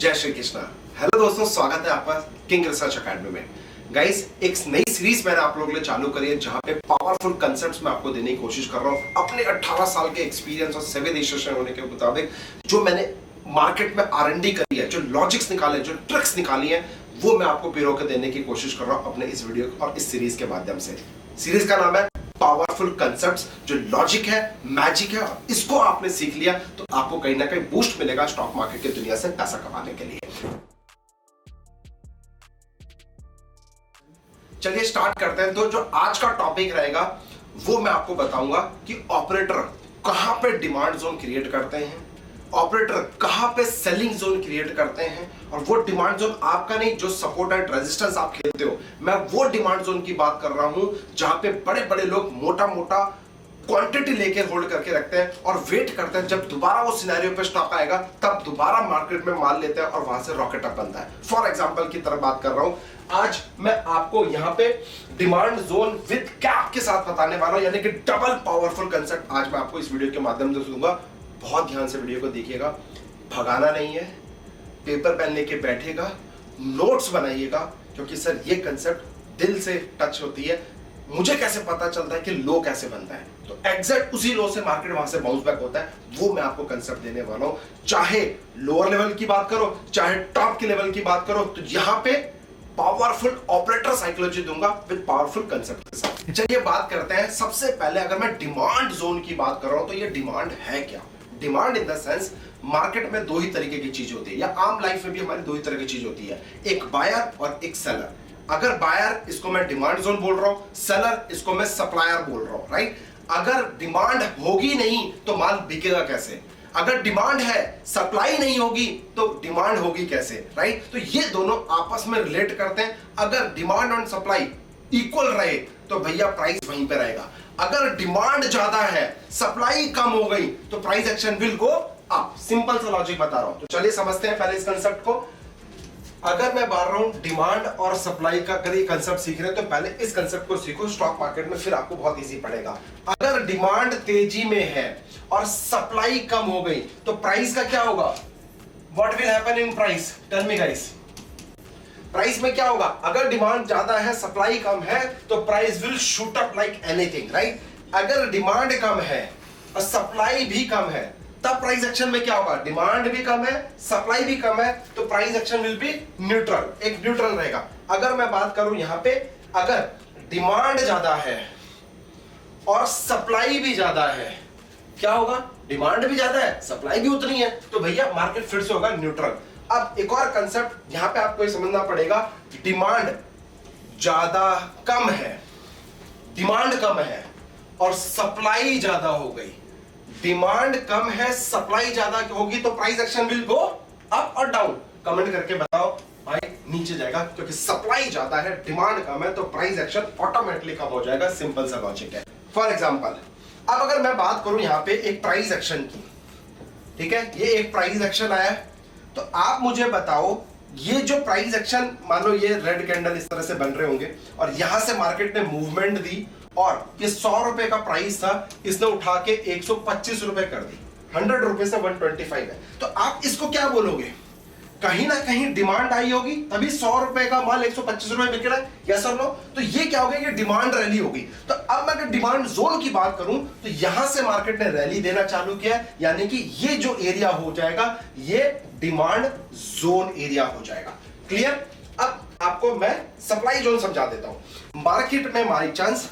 जय श्री कृष्णा। हेलो दोस्तों, स्वागत है आपका किंग रिसर्च एकेडमी में। गाइस, एक नई सीरीज मैंने आप लोगों के लिए चालू करी है जहां पे पावरफुल कंसेप्ट्स मैं आपको देने की कोशिश कर रहा हूं अपने 18 साल के एक्सपीरियंस और 7 रजिस्ट्रेशन होने के मुताबिक। जो मैंने मार्केट में R&D करी है, जो लॉजिक्स निकाले, जो ट्रिक्स निकाली है, वो मैं आपको पिरो के देने की कोशिश कर रहा हूं अपने इस वीडियो और इस सीरीज के माध्यम से। सीरीज का नाम है पावरफुल कंसेप्ट्स। जो लॉजिक है, मैजिक है, और इसको आपने सीख लिया तो आपको कहीं ना कहीं बूस्ट मिलेगा स्टॉक मार्केट की दुनिया से पैसा कमाने के लिए। चलिए स्टार्ट करते हैं। तो जो आज का टॉपिक रहेगा वो मैं आपको बताऊंगा कि ऑपरेटर कहां पे डिमांड जोन क्रिएट करते हैं, ऑपरेटर कहां पे सेलिंग जोन क्रिएट करते हैं, और वो डिमांड जोन आपका नहीं, जो सपोर्ट एंड रेजिस्टेंस आप खेलते हो, मैं वो डिमांड जोन की बात कर रहा हूं जहां पे बड़े बड़े लोग मोटा मोटा क्वांटिटी लेके होल्ड करके रखते हैं और वेट करते हैं जब दोबारा वो सिनेरियो पे स्टॉक आएगा तब दोबारा मार्केट में माल लेते हैं और वहां से रॉकेट अप बनता है। फॉर एग्जांपल की तरह बात कर रहा हूं। आज मैं आपको यहां पे डिमांड जोन विद कैप के साथ बताने वाला हूं, यानी कि डबल पावरफुल कंसेप्ट आज मैं आपको इस वीडियो के माध्यम से दूंगा। बहुत ध्यान से वीडियो को देखिएगा, भगाना नहीं है, पेपर पेन लेके बैठेगा, नोट्स बनाइएगा, क्योंकि सर ये कंसेप्ट दिल से टच होती है। मुझे कैसे पता चलता है कि लो कैसे बनता है, तो एग्जैक्ट उसी लो से मार्केट वहां से बाउंस बैक होता है, वो मैं आपको कंसेप्ट देने वाला हूं। चाहे लोअर लेवल की बात करो, चाहे टॉप के लेवल की बात करो, तो यहां पे पावरफुल ऑपरेटर साइकोलॉजी दूंगा विद पावरफुल कंसेप्ट के साथ। चलिए बात करते हैं। सबसे पहले अगर मैं डिमांड जोन की बात कर रहा हूं तो ये डिमांड है क्या? Demand in the sense, market में दो ही तरीके की चीज होती है, या आम लाइफ में भी हमारी दो ही तरह की चीज होती है, एक बायर और एक सेलर। अगर बायर, इसको मैं डिमांड जोन बोल रहा हूं, सेलर इसको मैं सप्लायर बोल रहा हूं, राइट? अगर डिमांड होगी नहीं तो माल बिकेगा कैसे? अगर डिमांड है, सप्लाई नहीं होगी तो डिमांड होगी कैसे, राइट? तो ये दोनों आपस में रिलेट करते हैं। अगर डिमांड और सप्लाई इक्वल रहे तो भैया प्राइस वहीं पे रहेगा। अगर डिमांड ज्यादा है, सप्लाई कम हो गई तो price action will go up. Simple सा लॉजिक बता रहा हूं, तो चलिए समझते हैं पहले इस कंसेप्ट को। अगर मैं बात रहा हूं डिमांड और सप्लाई का, अगर ये कंसेप्ट सीख रहे हैं तो पहले इस कंसेप्ट को सीखो स्टॉक मार्केट में, फिर आपको बहुत इजी पड़ेगा। अगर डिमांड तेजी में है और सप्लाई कम हो गई तो प्राइस का क्या होगा? What will happen in price? Tell me guys. Price में क्या होगा? अगर डिमांड ज्यादा है, सप्लाई कम है, तो price will shoot up like anything, right? अगर डिमांड कम है और सप्लाई भी कम है तब प्राइस एक्शन में क्या होगा? डिमांड भी कम है, सप्लाई भी कम है, तो price action will be neutral, एक न्यूट्रल रहेगा। अगर मैं बात करूं यहां पे, अगर डिमांड ज्यादा है और सप्लाई भी ज्यादा है, क्या होगा? डिमांड भी ज्यादा है, सप्लाई भी उतनी है, तो भैया मार्केट फिर से होगा न्यूट्रल। अब एक और कंसेप्ट यहां पे आपको समझना पड़ेगा। डिमांड ज्यादा कम है, डिमांड कम है और सप्लाई ज्यादा हो गई, डिमांड कम है, सप्लाई ज्यादा होगी, तो price action will go up और डाउन। कमेंट करके बताओ भाई, नीचे जाएगा, क्योंकि सप्लाई ज्यादा है, डिमांड कम है, तो प्राइस एक्शन ऑटोमेटिकली कम हो जाएगा। सिंपल सा लॉजिक है। फॉर एग्जांपल, अब अगर मैं बात करूं यहां पे एक प्राइस एक्शन की, ठीक है, ये एक प्राइस एक्शन आया है, तो आप मुझे बताओ, ये जो प्राइस एक्शन, मान लो ये रेड कैंडल इस तरह से बन रहे होंगे और यहां से मार्केट ने मूवमेंट दी और ये 100 रुपए का प्राइस था, इसने उठा के 125 रुपए कर दी, 100 रुपए से 125 है, तो आप इसको क्या बोलोगे? कहीं ना कहीं डिमांड आई होगी तभी 100 रुपए का माल 125 रुपए बिक रहा है, यस और नो? तो ये क्या हो गया? ये डिमांड रैली होगी। तो अब मैं अगर डिमांड जोन की बात करूं तो यहां से मार्केट ने रैली देना चालू किया, यानी कि ये जो एरिया हो जाएगा ये डिमांड जोन एरिया हो जाएगा। क्लियर? अब आपको मैं सप्लाई जोन समझा देता हूं। मार्केट में by chance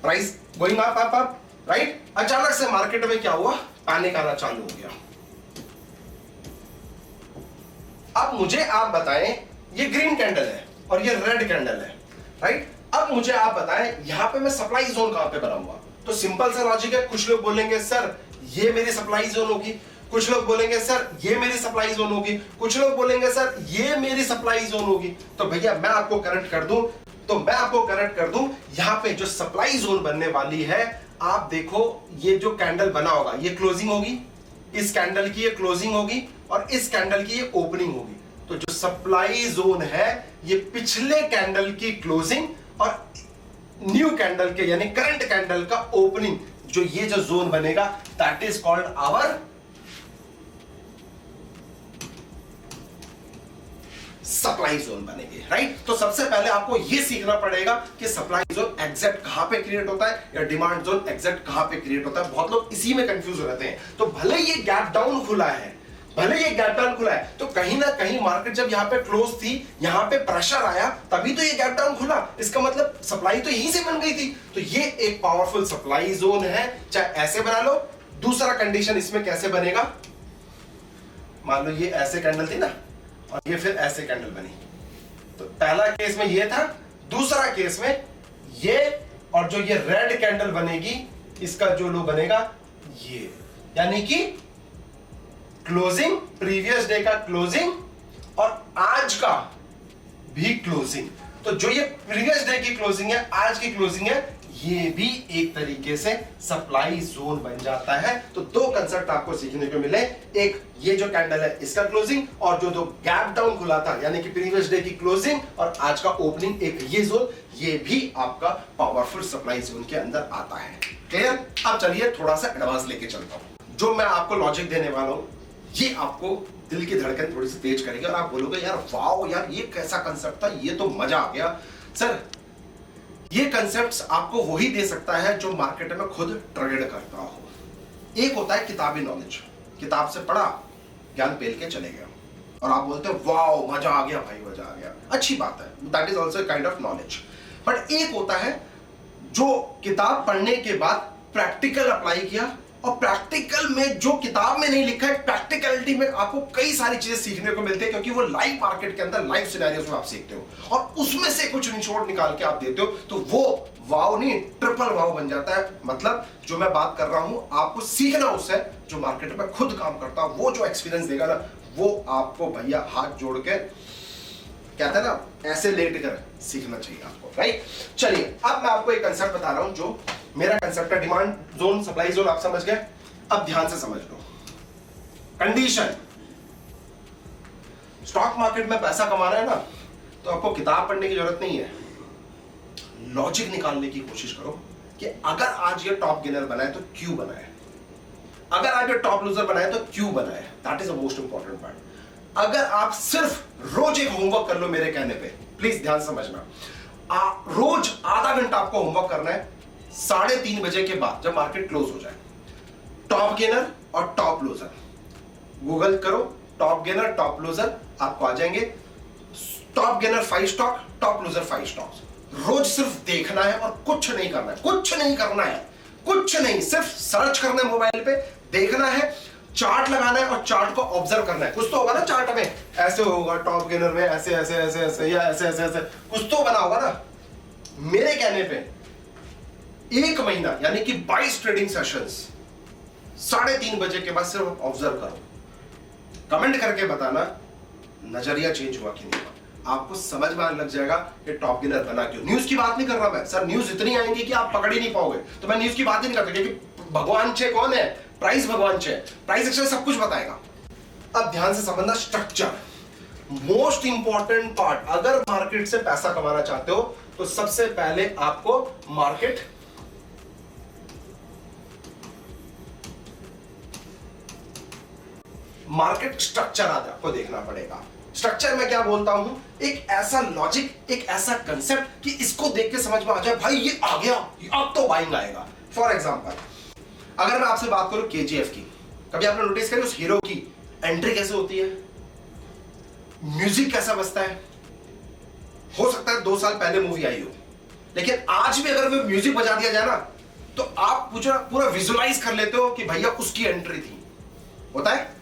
price going up up up, right? अचानक से मार्केट में क्या हुआ? पैनिक आना चालू हो गया। अब मुझे आप बताएं, ये ग्रीन कैंडल है और ये रेड कैंडल है, राइट? अब मुझे आप बताएं यहां पे मैं सप्लाई जोन कहां पे बनाऊंगा? तो सिंपल सा लॉजिक है। कुछ लोग बोलेंगे सर ये मेरी सप्लाई जोन होगी, कुछ लोग बोलेंगे सर ये मेरी सप्लाई जोन होगी, कुछ लोग बोलेंगे सर ये मेरी सप्लाई जोन होगी। तो भैया मैं आपको करेक्ट कर दूं, यहां पे जो सप्लाई जोन बनने वाली है, आप देखो ये जो कैंडल बना होगा ये क्लोजिंग होगी, इस कैंडल की ये क्लोजिंग होगी और इस कैंडल की ये ओपनिंग होगी। तो जो सप्लाई जोन है ये पिछले कैंडल की क्लोजिंग और न्यू कैंडल के, यानी करंट कैंडल का ओपनिंग, जो ये जो जोन बनेगा that is called our supply zone बनेगी, राइट। तो सबसे पहले आपको यह सीखना पड़ेगा कि सप्लाई जोन एग्जैक्ट कहां पे क्रिएट होता है या डिमांड जोन एग्जैक्ट कहां पे क्रिएट होता है। बहुत लोग इसी में कंफ्यूज रहते हैं। तो भले ये गैप डाउन खुला है, तो कहीं ना कहीं मार्केट जब यहां पे क्लोज थी, यहां पे प्रेशर आया, तभी तो ये गैप डाउन खुला। इसका मतलब सप्लाई तो यहीं से बन गई थी। तो ये एक पावरफुल सप्लाई जोन है। चाहे ऐसे बना लो। दूसरा कंडीशन इसमें कैसे बनेगा, मान लो ये ऐसे कैंडल थी ना और ये फिर ऐसे कैंडल बनी, तो पहला केस में ये था, दूसरा केस में ये, और जो ये रेड कैंडल बनेगी इसका जो लो बनेगा ये, यानी कि क्लोजिंग, प्रीवियस डे का क्लोजिंग और आज का भी क्लोजिंग। तो जो ये प्रीवियस डे की क्लोजिंग है, आज की क्लोजिंग है, ये भी एक तरीके से सप्लाई जोन बन जाता है। तो दो कंसेप्ट आपको सीखने को मिले, एक ये जो कैंडल है इसका क्लोजिंग, और जो दो गैप डाउन खुला था यानी कि प्रीवियस डे की क्लोजिंग और आज का ओपनिंग, एक ये जोन, ये भी आपका पावरफुल सप्लाई जोन के अंदर आता है। क्लियर। अब चलिए थोड़ा सा एडवांस लेके चलता हूं। जो मैं आपको लॉजिक देने वाला हूं ये आपको दिल की धड़कन थोड़ी सी तेज करेगी और आप बोलोगे यार वाओ यार ये कैसा कंसेप्ट था, ये तो मजा आ गया। सर ये कंसेप्ट्स आपको वही दे सकता है जो मार्केट में खुद ट्रेड करता हो। एक होता है किताबी नॉलेज, किताब से पढ़ा, ज्ञान पेल के चले गया और आप बोलते हो वाओ मजा आ गया भाई, मजा आ गया, अच्छी बात है, that is also kind of knowledge. But एक होता है जो किताब पढ़ने के बाद प्रैक्टिकल अप्लाई किया, और प्रैक्टिकल में जो किताब में नहीं लिखा है, प्रैक्टिकलिटी में आपको कई सारी चीजें सीखने को मिलती है, क्योंकि वो लाइव मार्केट के अंदर लाइव सिनेरियोस में आप सीखते हो और उसमें से कुछ निचोड़ निकाल के आप देते हो, तो वो वाव नहीं ट्रिपल वाव बन जाता है। मतलब जो मैं बात कर रहा हूं आपको सीखना उससे जो मार्केट में खुद काम करता है, वो जो एक्सपीरियंस देगा ना, वो आपको भैया हाथ जोड़ के कहते हैं ना ऐसे लेट कर सीखना चाहिए आपको, राइट। चलिए अब मैं आपको एक कंसेप्ट बता रहा हूं, जो मेरा कंसेप्ट है डिमांड जोन, सप्लाई जोन, आप समझ गए। अब ध्यान से समझ लो कंडीशन। स्टॉक मार्केट में पैसा कमाना है ना, तो आपको किताब पढ़ने की जरूरत नहीं है, लॉजिक निकालने की कोशिश करो कि अगर आज ये टॉप गेनर बना है तो क्यों बना है, अगर आज ये टॉप लूजर बना है तो क्यों बना है। That is the most important part. अगर आप सिर्फ रोज एक होमवर्क कर लो मेरे कहने पे, प्लीज ध्यान समझना, रोज आधा घंटा आपको होमवर्क करना है 3:30 बजे के बाद जब मार्केट क्लोज हो जाए। टॉप गेनर और टॉप लूजर गूगल करो, टॉप गेनर टॉप लूजर, आपको आ जाएंगे। Top gainer 5 stock, top loser 5 stocks. रोज सिर्फ देखना है और कुछ नहीं करना है, कुछ नहीं करना है, कुछ नहीं, सिर्फ सर्च करना है मोबाइल पे, देखना है, चार्ट लगाना है और चार्ट को ऑब्जर्व करना है। कुछ तो होगा ना चार्ट में, ऐसे होगा टॉप गेनर में, ऐसे ऐसे ऐसे ऐसे या ऐसे ऐसे ऐसे कुछ तो बना होगा ना। मेरे कहने पे 1 महीना यानी कि 22 ट्रेडिंग सेशंस 3:30 बजे के बाद सिर्फ ऑब्जर्व करो, कमेंट करके बताना नजरिया चेंज हुआ कि नहीं हुआ। आपको समझ में आने लग जाएगा कि टॉप गेनर बना क्यों। न्यूज की बात नहीं कर रहा मैं, सर न्यूज इतनी आएंगी कि आप पकड़ ही नहीं पाओगे, तो मैं न्यूज की बात ही नहीं करता, क्योंकि भगवान छे कौन है, प्राइस भगवान छे, प्राइस एक्शन सब कुछ बताएगा। अब ध्यान से समझना, स्ट्रक्चर मोस्ट इंपॉर्टेंट पार्ट। अगर मार्केट से पैसा कमाना चाहते हो तो सबसे पहले आपको मार्केट स्ट्रक्चर आपको देखना पड़ेगा। स्ट्रक्चर में क्या बोलता हूं, एक ऐसा लॉजिक, एक ऐसा कंसेप्ट कि इसको देख के समझ में आ जाए भाई ये आ गया, अब तो बाइंग आएगा। फॉर एग्जांपल अगर मैं आपसे बात करूं केजीएफ की, कभी आपने नोटिस करी उस हीरो की एंट्री कैसे होती है, म्यूजिक कैसा बजता है। हो सकता है 2 साल पहले मूवी आई हो, लेकिन आज भी अगर वो म्यूजिक बजा दिया जाए ना, तो आप पूरा विजुअलाइज कर लेते हो कि भैया उसकी एंट्री थी। होता है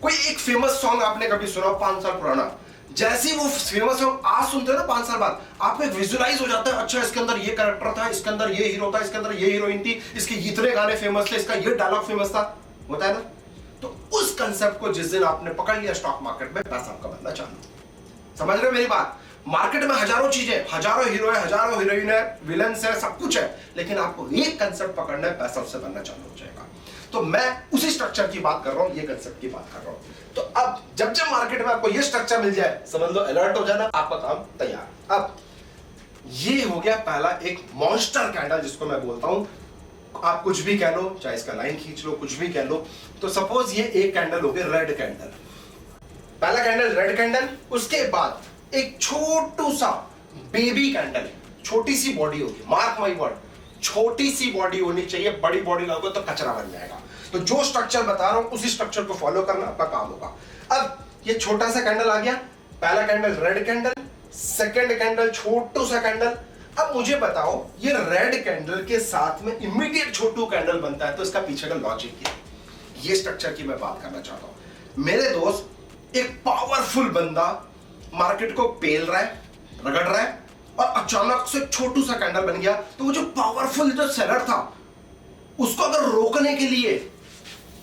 कोई एक फेमस सॉन्ग आपने कभी सुना 5 साल पुराना, जैसे ही वो फेमस सॉन्ग आज सुनते हो ना 5 साल बाद, आपको एक विजुअलाइज हो जाता है, अच्छा इसके अंदर ये कैरेक्टर था, इसके अंदर ये हीरो था, इसके अंदर ये हीरोइन थी, इसके इतने गाने फेमस थे, इसका ये डायलॉग फेमस था। होता है ना। तो उस कंसेप्ट को जिस दिन आपने पकड़ लिया स्टॉक मार्केट में, पैसा आपका बनना चालू। समझ रहे हो मेरी बात। मार्केट में हजारों चीजें, हजारों हीरो है, हजारों हीरोइन है, विलन्स है, सब कुछ है, लेकिन आपको एक कंसेप्ट पकड़ना है, पैसा उससे बनना चालू हो जाएगा। तो मैं उसी स्ट्रक्चर की बात कर रहा हूं, ये कंसेप्ट की बात कर रहा हूं। तो अब जब मार्केट में आपको ये स्ट्रक्चर मिल जाए, समझ लो अलर्ट हो जाना, आपका काम तैयार। अब ये हो गया पहला एक मॉन्स्टर कैंडल जिसको मैं बोलता हूं आप कुछ भी कह लो, चाहे इसका लाइन खींच लो, कुछ भी कह लो। तो सपोज ये एक कैंडल हो गया रेड कैंडल, पहला कैंडल रेड कैंडल, उसके बाद एक छोटू सा बेबी कैंडल, छोटी सी बॉडी होगी, मार्क माय वर्ड, छोटी सी बॉडी होनी चाहिए, बड़ी बॉडी लगोगे तो कचरा बन जाएगा। तो जो स्ट्रक्चर बता रहा हूं उसी स्ट्रक्चर को फॉलो करना आपका काम होगा। अब ये छोटा सा कैंडल आ गया, पहला candle red candle, second candle छोटू सा कैंडल। अब मुझे बताओ ये रेड कैंडल के साथ में इमीडिएट छोटू कैंडल बनता है, तो इसका पीछे का लॉजिक क्या है? ये स्ट्रक्चर की मैं बात करना चाहता हूं। मेरे दोस्त, एक पावरफुल बंदा मार्केट को पेल रहा है, रगड़ रहा है, और अचानक से छोटू सा कैंडल बन गया, तो वो जो पावरफुल जो सेलर था उसको अगर रोकने के लिए,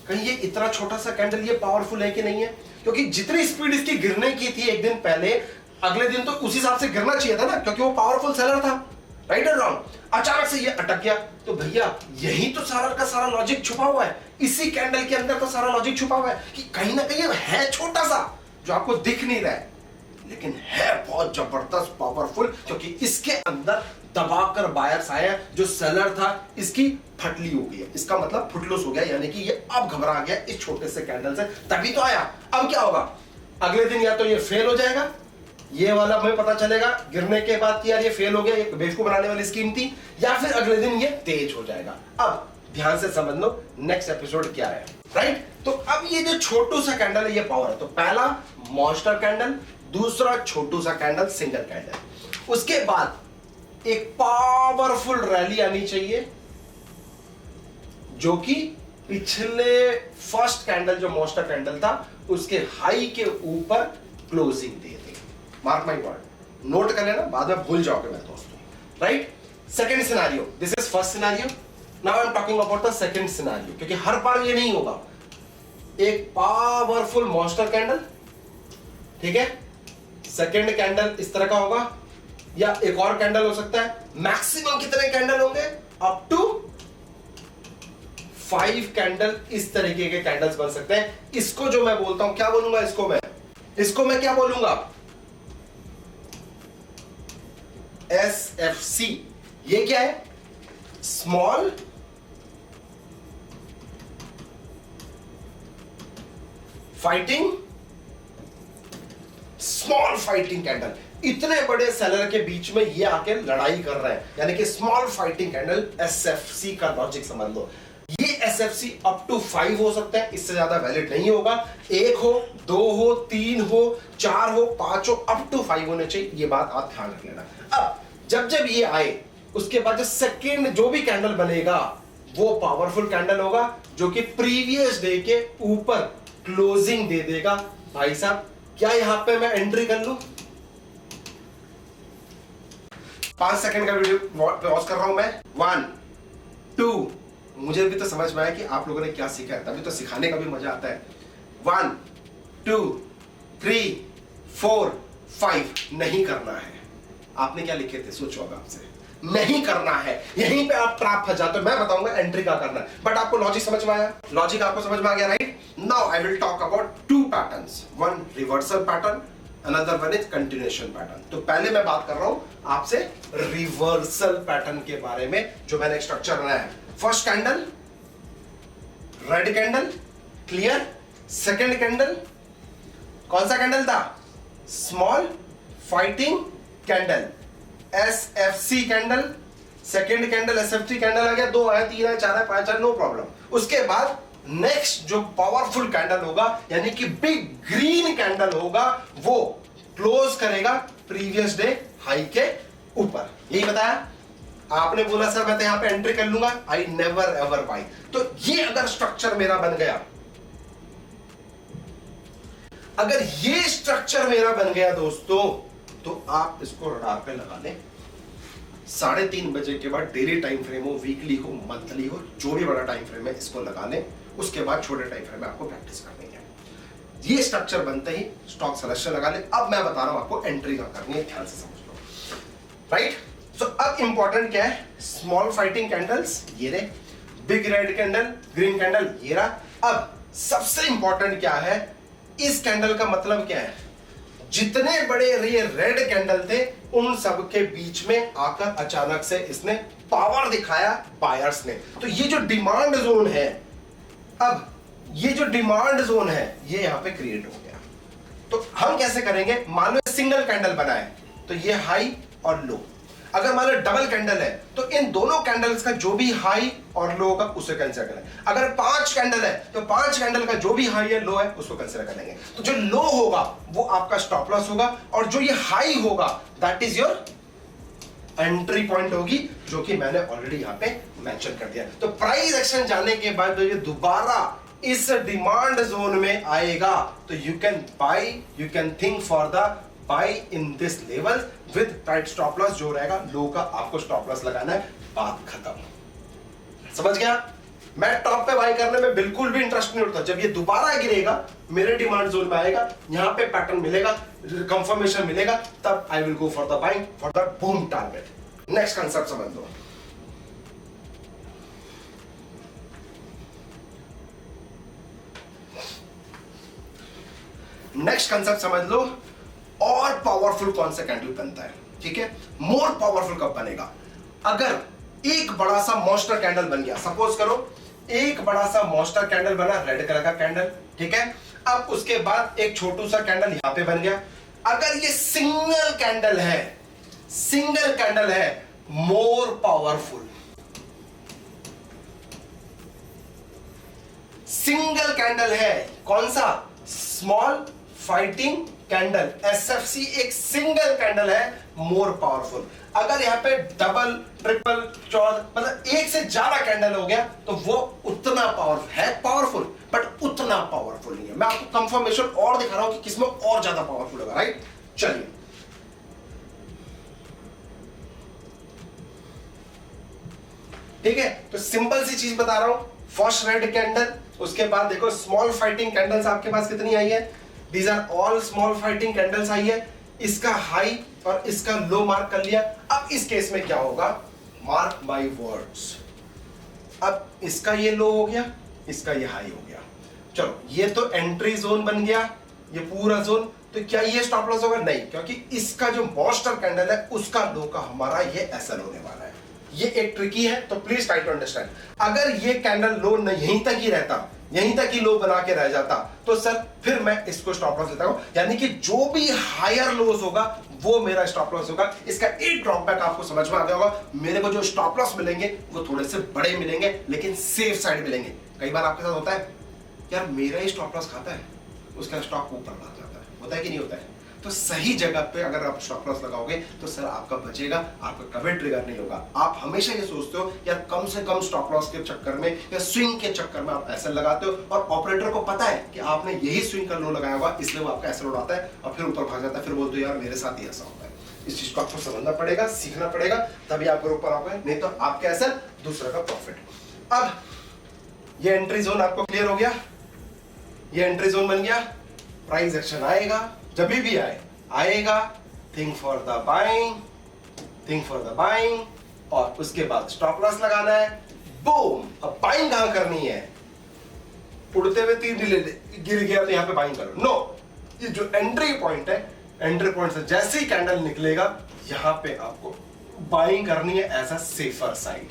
कहीं ये इतना छोटा सा कैंडल ये पावरफुल है कि नहीं है? क्योंकि जितनी स्पीड इसकी गिरने की थी एक दिन पहले, अगले दिन तो उसी हिसाब से गिरना चाहिए था ना, क्योंकि वो पावरफुल सेलर था। राइट और रॉन्ग? अचानक से ये अटक गया, तो भैया यही तो सारा का सारा लॉजिक छुपा हुआ है, इसी कैंडल के अंदर तो सारा लॉजिक छुपा हुआ है कि कहीं ना कहीं है छोटा सा जो आपको दिख नहीं रहा है, लेकिन है बहुत जबरदस्त पावरफुल, क्योंकि इसके अंदर दबाकर बायर्स आया, जो सेलर था इसकी फटली हो गई है, इसका मतलब फुटलुस हो गया, यानी कि ये अब घबरा गया इस छोटे से कैंडल से, तभी तो आया। अब क्या होगा? अगले दिन या तो ये फेल हो जाएगा, ये वाला हमें पता चलेगा गिरने के बाद कि यार ये फेल हो गया, ये बेवकूफ बनाने वाली स्कीम थी, या फिर अगले दिन ये तेज हो जाएगा। अब ध्यान से समझ लो नेक्स्ट एपिसोड क्या है। राइट? तो अब ये जो छोटू सा कैंडल है ये पावर है। तो पहला मॉन्स्टर कैंडल, दूसरा छोटू सा कैंडल, सिंगल कैंडल। उसके बाद एक पावरफुल रैली आनी चाहिए जो कि पिछले फर्स्ट कैंडल जो मॉन्स्टर कैंडल था उसके हाई के ऊपर closing they they. Mark my word, note कर लेना, बाद में भूल जाओगे मेरे दोस्तों। Right? Second scenario, this is first scenario, now I am talking about the second scenario, क्योंकि हर बार ये नहीं होगा। एक पावरफुल मॉन्स्टर कैंडल, ठीक है, सेकंड कैंडल इस तरह का होगा, या एक और कैंडल हो सकता है। मैक्सिमम कितने कैंडल होंगे? अप टू 5 कैंडल इस तरीके के कैंडल्स बन सकते हैं। इसको जो मैं बोलता हूं, क्या बोलूंगा इसको मैं क्या बोलूंगा? SFC। ये क्या है? Small fighting candle. इतने बड़े सेलर के बीच में ये आके लड़ाई कर रहे हैं, यानी कि स्मॉल फाइटिंग कैंडल, SFC का लॉजिक समझ लो। ये SFC अप टू 5 हो सकता है, इससे ज्यादा वैलिड नहीं होगा। 1 हो, 2 हो, 3 हो, 4 हो, 5 हो, अप टू 5 होने चाहिए, ये बात आप ध्यान रख लेना। अब जब ये आए, उसके बाद जो सेकेंड जो भी कैंडल बनेगा वो पावरफुल कैंडल होगा, जो कि प्रीवियस डे के ऊपर क्लोजिंग दे देगा। भाई साहब, क्या यहां पे मैं एंट्री कर लूं? 5 सेकंड का वीडियो पॉज कर रहा हूं मैं। 1 2, मुझे भी तो समझ में आया कि आप लोगों ने क्या सीखा है, तभी तो सिखाने का भी मजा आता है। 1 2 3 4 5 नहीं करना है। आपने क्या लिखे थे? सोचो अब आपसे, नहीं करना है। यहीं पे आप ट्रैप फंस जाते हो। मैं बताऊंगा एंट्री क्या करना है, बट आपको लॉजिक समझ में आया? लॉजिक आपको समझ में आ गया? Right? Now I will talk about 2 patterns, one reversal pattern, another one is continuation pattern. तो पहले मैं बात कर रहा हूं आपसे रिवर्सल पैटर्न के बारे में, जो मैंने स्ट्रक्चर बनाया है। First candle red candle, clear. Second candle कौन सा कैंडल था? Small fighting candle, SFC candle. Second candle SFC candle आ गया, 2 आया, 3 आया, 4 आया, 5 आया, नो प्रॉब्लम। उसके बाद नेक्स्ट जो पावरफुल कैंडल होगा, यानी कि बिग ग्रीन कैंडल होगा, वो क्लोज करेगा प्रीवियस डे हाई के ऊपर। यही बताया आपने। बोला सर मैं तो यहां पे एंट्री कर लूंगा, आई नेवर एवर बाई। तो ये अगर स्ट्रक्चर मेरा बन गया, अगर ये स्ट्रक्चर मेरा बन गया दोस्तों, तो आप इसको रडार पे लगा लें। 3:30 बजे के बाद डेली टाइम फ्रेम हो, वीकली हो, मंथली हो, जो भी बड़ा टाइम फ्रेम है, इसको लगा लें। उसके बाद छोटे टाइम फ्रेम में आपको प्रैक्टिस करनी है। ये स्ट्रक्चर बनते ही स्टॉक सिलेक्शन लगा ले। अब मैं बता रहा हूं आपको एंट्री का करनी है, ध्यान से समझ लो। राइट? सो अब इंपॉर्टेंट क्या है? स्मॉल फाइटिंग कैंडल्स ये रहे, big red candle, green candle ये रहा। अब सबसे इंपॉर्टेंट क्या है? इस कैंडल का मतलब क्या है? जितने बड़े ये रेड कैंडल थे उन सब के बीच में आकर अचानक से इसने पावर दिखाया बायर्स ने। तो ये जो डिमांड जोन है, अब ये जो डिमांड जोन है ये यहां पे क्रिएट हो गया। तो हम कैसे करेंगे, मान लो सिंगल कैंडल बनाए तो ये हाई और लो। अगर मान लो डबल कैंडल है तो इन दोनों कैंडल्स का जो भी हाई और लो होगा उसे कंसीडर करें। अगर 5 कैंडल है तो 5 कैंडल का जो भी हाई है लो है उसको कंसीडर कर लेंगे। तो जो लो होगा वो आपका स्टॉप लॉस होगा और जो ये हाई होगा that is your entry point होगी, जो कि मैंने ऑलरेडी यहां पे मेंशन कर दिया। तो प्राइस एक्शन जाने के बाद ये दोबारा इस डिमांड जोन में आएगा तो you can buy, you can think for the buy in this level with tight stop loss. जो रहेगा लो का आपको स्टॉप लॉस लगाना है, बात खत्म। समझ गया? मैं टॉप पे बाय करने में बिल्कुल भी इंटरेस्ट नहीं होता। जब ये दोबारा गिरेगा मेरे डिमांड जोन में आएगा, यहां पे पैटर्न मिलेगा, कंफर्मेशन मिलेगा, तब I will go for the buying for the boom target. Next concept समझ लो। नेक्स्ट कंसेप्ट समझ लो, और पावरफुल कौन सा कैंडल बनता है, ठीक है? मोर पावरफुल कब बनेगा? अगर एक बड़ा सा मॉन्स्टर कैंडल बन गया, सपोज करो एक बड़ा सा मॉन्स्टर कैंडल बना, रेड कलर का कैंडल, ठीक है? अब उसके बाद एक छोटू सा कैंडल यहां पे बन गया। अगर ये सिंगल कैंडल है, सिंगल कैंडल है, मोर पावरफुल। सिंगल कैंडल है, कौन सा? स्मॉल फाइटिंग कैंडल, एसएफसी एक सिंगल कैंडल है, मोर पावरफुल। अगर यहां पे डबल, ट्रिपल, चौद, मतलब एक से ज्यादा कैंडल हो गया तो वो उतना पावरफुल है, पावरफुल बट उतना पावरफुल नहीं है। मैं आपको कंफर्मेशन और दिखा रहा हूं कि किसमें और ज्यादा पावरफुल होगा, राइट? चलिए, ठीक है? तो सिंपल सी चीज बता रहा हूं, फर्स्ट रेड कैंडल, उसके बाद देखो स्मॉल फाइटिंग कैंडल्स आपके पास कितनी आई है, these are all small fighting candles आई है। इसका हाई और इसका लो मार्क कर लिया। अब इस केस में क्या होगा, मार्क माय वर्ड्स, अब इसका ये लो हो गया, इसका ये हाई हो गया। चलो, ये तो एंट्री जोन बन गया, ये पूरा जोन। तो क्या ये स्टॉप लॉस होगा? नहीं, क्योंकि इसका जो मॉन्स्टर कैंडल है उसका लो का हमारा ये एसएल होने वाला है। ये एक ट्रिकी है, तो प्लीज ट्राई टू अंडरस्टैंड। अगर ये कैंडल लो यहीं तक ही रहता, यहीं तक ही लो बना के रह जाता, तो सर फिर मैं इसको स्टॉप लॉस लेता हूं। यानी कि जो भी हायर लोस होगा वो मेरा स्टॉप लॉस होगा। इसका एक ड्रॉबैक आपको समझ में आ गया होगा, मेरे को जो स्टॉप लॉस मिलेंगे वो थोड़े से बड़े मिलेंगे, लेकिन सेफ साइड मिलेंगे। कई बार आपके साथ होता है, यार मेरा ही स्टॉप लॉस खाता है, उसका स्टॉक ऊपर भाग जाता है, होता है कि नहीं होता है? तो सही जगह पे अगर आप स्टॉप लॉस लगाओगे तो सर आपका बचेगा, आपका कभी ट्रिगर नहीं होगा। आप हमेशा ये सोचते हो यार कम से कम स्टॉप लॉस के चक्कर में या स्विंग के चक्कर में आप एसएल लगाते हो, और ऑपरेटर को पता है कि आपने यही स्विंग का लो लगाया होगा, इसलिए वो आपका एसएल उड़ाता है और फिर ऊपर भाग जाता है। फिर बोलते हो यार मेरे साथ ही ऐसा होता है। इस चीज को आपको समझना पड़ेगा, सीखना पड़ेगा, तभी आप ऊपर आओगे, नहीं तो आपका एसएल दूसरा का प्रॉफिट। अब ये एंट्री जोन आपको क्लियर हो गया, ये एंट्री जोन बन गया। प्राइस एक्शन आएगा, जब भी आएगा, think for the buying, think for the buying, और उसके बाद स्टॉप लॉस लगाना है। बूम! अब बाइंग कहां करनी है? उड़ते हुए तीर गिर गया तो यहां पे बाइंग करो? नो, ये जो एंट्री पॉइंट है, एंट्री पॉइंट से जैसे ही कैंडल निकलेगा यहां पे आपको बाइंग करनी है as a safer side,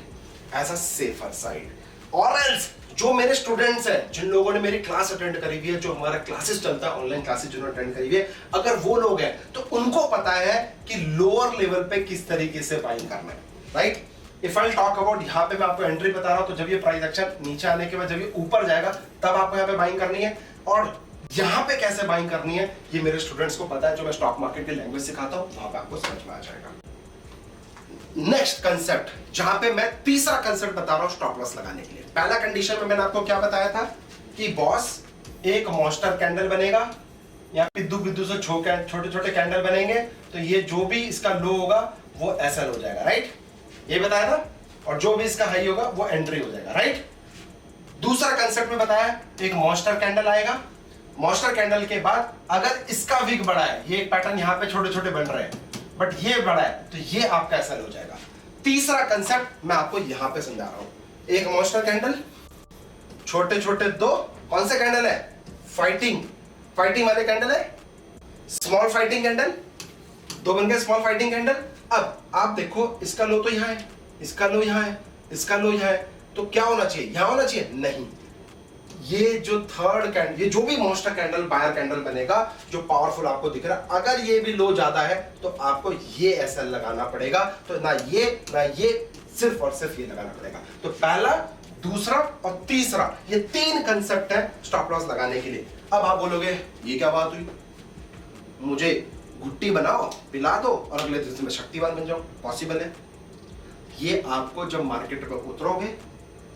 as a safer side. और एल्स जो मेरे स्टूडेंट्स हैं, जिन लोगों ने मेरी क्लास अटेंड करी हुई है, जो हमारा क्लासेस चलता है, ऑनलाइन क्लासेस जिन्होंने अटेंड करी हुई है, अगर वो लोग हैं तो उनको पता है कि लोअर लेवल पे किस तरीके से बाइंग करना है, right? If I talk about, यहाँ पे मैं आपको एंट्री बता रहा हूं, तो जब ये प्राइस एक्शन नीचे आने के बाद जब ये ऊपर जाएगा तब आपको यहाँ पे बाइंग करनी है, और यहाँ पे कैसे बाइंग करनी है ये मेरे स्टूडेंट्स को पता है। जो मैं स्टॉक मार्केट की लैंग्वेज सिखाता हूँ वहां पे आपको समझ में आ जाएगा। नेक्स्ट कंसेप्ट, जहां पे मैं तीसरा कंसेप्ट बता रहा हूं स्टॉप लॉस लगाने के लिए। पहला कंडीशन में मैंने आपको क्या बताया था कि बॉस एक मॉन्स्टर कैंडल बनेगा, या बिद्दू से छोटे छोटे कैंडल बनेंगे, तो ये जो भी इसका लो होगा वो एसएल हो जाएगा, राइट? ये बताया था, और जो भी इसका हाई होगा वो एंट्री हो जाएगा, राइट? दूसरा कंसेप्ट में बताया, एक मॉन्स्टर कैंडल आएगा, मॉन्स्टर कैंडल के बाद अगर इसका विग बड़ा है, ये पैटर्न यहाँ पे छोटे छोटे बन रहे हैं, बट ये बड़ा है, तो ये आपका एसएल हो जाएगा। तीसरा कंसेप्ट मैं आपको यहां पे समझा रहा हूं, एक मॉन्स्टर कैंडल, छोटे छोटे दो, कौन से कैंडल है? फाइटिंग वाले कैंडल है, स्मॉल फाइटिंग कैंडल, दो बन गए स्मॉल फाइटिंग कैंडल। अब आप देखो इसका लो तो यहां है, इसका लो यहां है, इसका लो यहां है, तो क्या होना चाहिए, यहां होना चाहिए, नहीं। ये जो थर्ड कैंडल, ये जो भी मोस्टर कैंडल बायर कैंडल बनेगा जो पावरफुल आपको दिख रहा है, अगर ये भी लो ज्यादा है तो आपको ये एसएल लगाना पड़ेगा। तो ना ये सिर्फ और सिर्फ ये लगाना पड़ेगा। तो पहला, दूसरा और तीसरा, ये तीन कंसेप्ट है स्टॉप लॉस लगाने के लिए। अब आप बोलोगे ये क्या बात हुई, मुझे घुट्टी बनाओ, पिला दो और अगले दिन से मैं शक्तिवान बन जाऊं, पॉसिबल है? ये आपको जब मार्केट में उतरोगे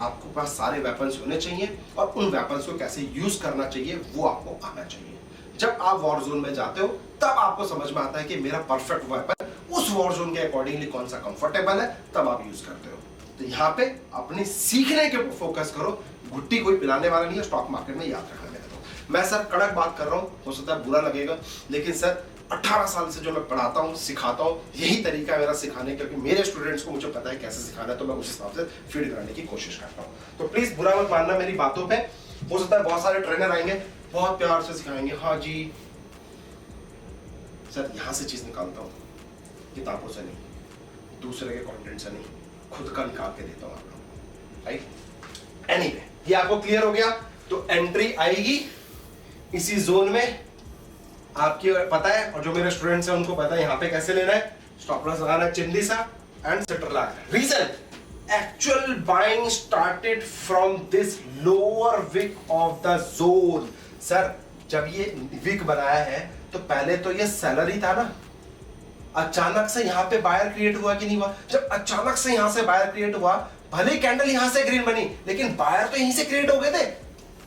आपको पास सारे वेपन्स होने चाहिए और उन वेपन्स को कैसे यूज करना चाहिए वो आपको आना चाहिए। जब आप वॉर जोन में जाते हो तब आपको समझ में आता है कि मेरा परफेक्ट वेपन उस वॉर जोन के अकॉर्डिंगली कौन सा कंफर्टेबल है, तब आप यूज करते हो। तो यहाँ पे अपने सीखने के ऊपर फोकस करो, घुट्टी कोई पिलाने वाला नहीं है स्टॉक मार्केट में, याद रखना मेरे को। मैं सर कड़क बात कर रहा हूँ, हो सकता है बुरा लगेगा, लेकिन सर 18 साल से जो मैं पढ़ाता हूँ सिखाता हूँ, यही तरीका है मेरा सिखाने का, क्योंकि मेरे स्टूडेंट्स को मुझे पता है कैसे सिखाना है, तो मैं उस हिसाब से फीड कराने की कोशिश करता हूँ। तो प्लीज बुरा मत मानना मेरी बातों पे। हो सकता है बहुत सारे ट्रेनर आएंगे, बहुत प्यार से सिखाएंगे, हाँ जी सर यहां से चीज निकालता हूँ, किताबों से नहीं, दूसरे के कंटेंट से नहीं, खुद का निकाल के देता हूँ आप लोगों को, राइट? एनीवे, ये आपको क्लियर हो गया। तो एंट्री आएगी इसी जोन में, आपकी पता है, और जो मेरे स्टूडेंट्स हैं उनको पता है यहाँ पे कैसे लेना है, स्टॉप लॉस लगाना है चिंदी सा एंड सेटर लगाना। Reason, actual buying started from this lower wick of the zone. Sir जब ये विक बनाया है तो पहले तो ये सेलर ही था ना, अचानक से यहाँ पे बायर क्रिएट हुआ कि नहीं हुआ? जब अचानक से यहाँ से बायर क्रिएट हुआ, भले कैंडल यहाँ से ग्रीन बनी लेकिन बायर तो यहीं से क्रिएट हो गए थे,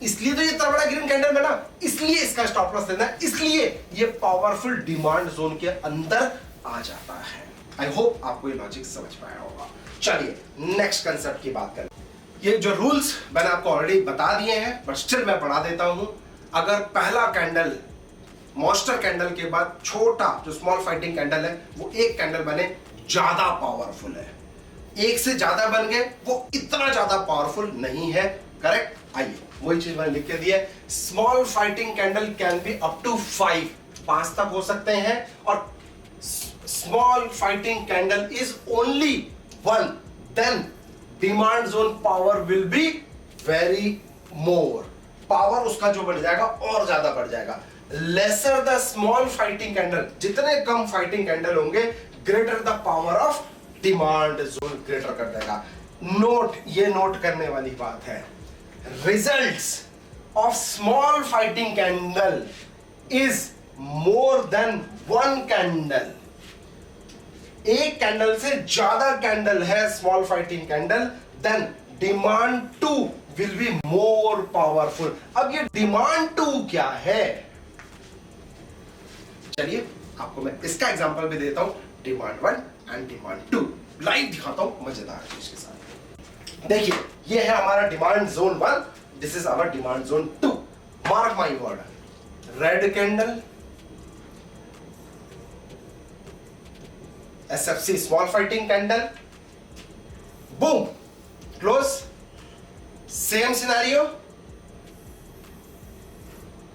इसलिए तो ये इतना बड़ा ग्रीन कैंडल बना, इसलिए इसका स्टॉप लॉस लेना है, इसलिए ये पावरफुल डिमांड जोन के अंदर आ जाता है। आई होप आपको ये लॉजिक समझ पाया होगा। चलिए नेक्स्ट कंसेप्ट की बात करें। ये जो रूल्स मैंने आपको ऑलरेडी बता दिए हैं, बट स्टिल मैं पढ़ा देता हूं। अगर पहला कैंडल मॉन्स्टर कैंडल के बाद छोटा जो स्मॉल फाइटिंग कैंडल है वो एक कैंडल बने, ज्यादा पावरफुल है। एक से ज्यादा बन गए वो इतना ज्यादा पावरफुल नहीं है, करेक्ट? आइए वही चीज मैंने लिख के दी है, small fighting candle can be up to 5 तक हो सकते हैं, और small fighting candle is only 1, then demand zone power will be very more, power उसका जो बढ़ जाएगा और ज्यादा बढ़ जाएगा। Lesser the small fighting candle, जितने कम फाइटिंग कैंडल होंगे greater the power of demand zone greater कर देगा। नोट, ये नोट करने वाली बात है, results of small fighting candle is more than one candle। एक कैंडल से ज्यादा कैंडल है small fighting candle, then demand 2 will be more powerful. अब ये डिमांड 2 क्या है, चलिए आपको मैं इसका एग्जांपल भी देता हूं, डिमांड 1 एंड डिमांड 2 लाइव दिखाता हूं मजेदार चीज के साथ। देखिए ये है हमारा demand zone 1, this is our demand zone 2। Mark my word, red candle, SFC small fighting candle, boom, close, same scenario,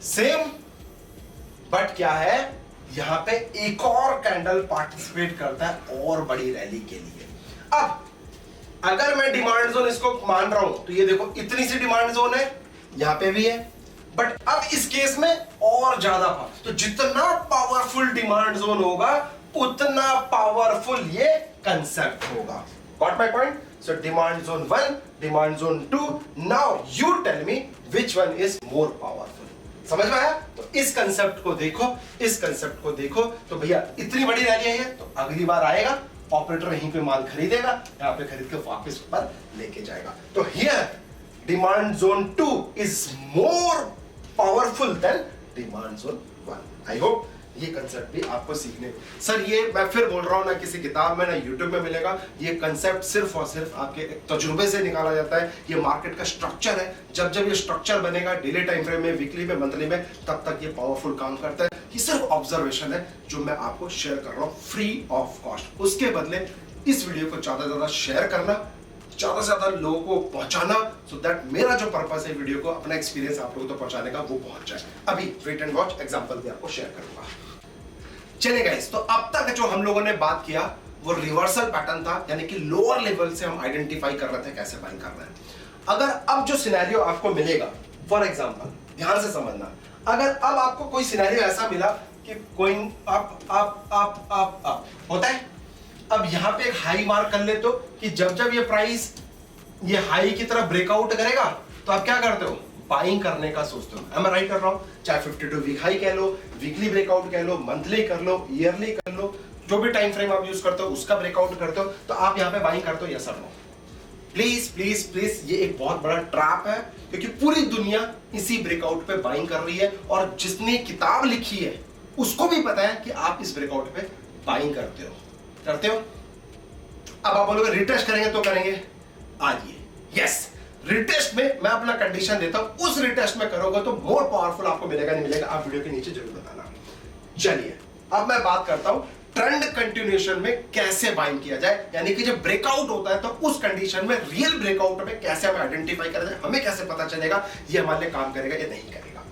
same, but क्या है यहां पे एक और कैंडल पार्टिसिपेट करता है और बड़ी रैली के लिए। अब अगर मैं डिमांड जोन इसको मान रहा हूं तो ये देखो इतनी सी डिमांड जोन है, यहां पे भी है, बट अब इस केस में और ज्यादा पावर, तो जितना पावरफुल डिमांड जोन होगा उतना पावरफुल ये कंसेप्ट होगा। Got my point? So demand zone 1, demand zone 2, now you tell me which one is more powerful. समझ में आया? तो इस कंसेप्ट को देखो, इस कंसेप्ट को देखो, तो भैया इतनी बड़ी रैली है तो अगली बार आएगा, ऑपरेटर यहीं पे माल खरीदेगा, यहाँ पे खरीद के वापस ऊपर लेके जाएगा। तो here demand zone 2 is more powerful than demand zone 1। I hope ये कंसेप्ट भी आपको सीखने को, सर ये मैं फिर बोल रहा हूं ना किसी किताब में ना यूट्यूब में मिलेगा, ये कंसेप्ट सिर्फ और सिर्फ आपके तजुर्बे से निकाला जाता है। ये मार्केट का स्ट्रक्चर है, जब जब ये स्ट्रक्चर बनेगा डेली टाइम फ्रेम में, वीकली में, मंथली में, तब तक ये पावरफुल काम करता है। ये सिर्फ ऑब्जर्वेशन है जो मैं आपको शेयर कर रहा हूँ फ्री ऑफ कॉस्ट। उसके बदले इस वीडियो को ज्यादा से ज्यादा शेयर करना, ज्यादा से ज्यादा लोगों को पहुंचाना, सो दैट मेरा जो पर्पस है वीडियो को, अपना एक्सपीरियंस आप लोगों तक पहुंचाने का, वो पहुंच जाए। अभी वेट एंड वॉच, एग्जांपल भी आपको शेयर करूंगा। चलिए गाइस, तो अब तक जो हम लोगों ने बात किया वो रिवर्सल पैटर्न था, यानी कि लोअर लेवल से हम आइडेंटिफाई कर रहे थे कैसे बाइंग कर रहे हैं। अगर अब जो सिनेरियो आपको मिलेगा, फॉर एग्जांपल ध्यान से समझना, अगर अब आपको कोई सिनेरियो ऐसा मिला कि going up up up up up होता है, अब यहां पे एक हाई मार्क कर लेते हो कि जब जब ये प्राइस ये हाई की तरफ ब्रेकआउट करेगा तो आप क्या करते हो, बाइंग करने का सोचते हो। मैं राइट कर रहा हूं? चाहे 52 वीक हाई कह लो, वीकली ब्रेकआउट कह लो, मंथली कर लो, ईयरली कर लो, जो भी टाइम फ्रेम आप यूज करते हो उसका ब्रेकआउट करते हो, तो आप यहां पे बाइंग करते हो, यस और नो? प्लीज प्लीज प्लीज, ये एक बहुत बड़ा ट्रैप है, क्योंकि पूरी दुनिया इसी ब्रेकआउट पे बाइंग कर रही है, और जिसने किताब लिखी है उसको भी पता है कि आप इस ब्रेकआउट पे बाइंग करते हो। अब आप बोलोगे रिटेस्ट करेंगे तो करेंगे, आइए यस, रिटेस्ट में मैं अपना कंडीशन देता हूं, उस रिटेस्ट में करोगे तो मोर पावरफुल आपको मिलेगा नहीं मिलेगा, आप वीडियो के नीचे जरूर बताना। चलिए अब मैं बात करता हूं ट्रेंड कंटिन्यूएशन में कैसे बाइंग किया जाए, यानी कि जब ब्रेकआउट होता है तो उस कंडीशन में, रियल ब्रेकआउट में कैसे हमें आइडेंटिफाई करा जाए, हमें कैसे पता चलेगा ये हमारे लिए काम करेगा या नहीं करेगा।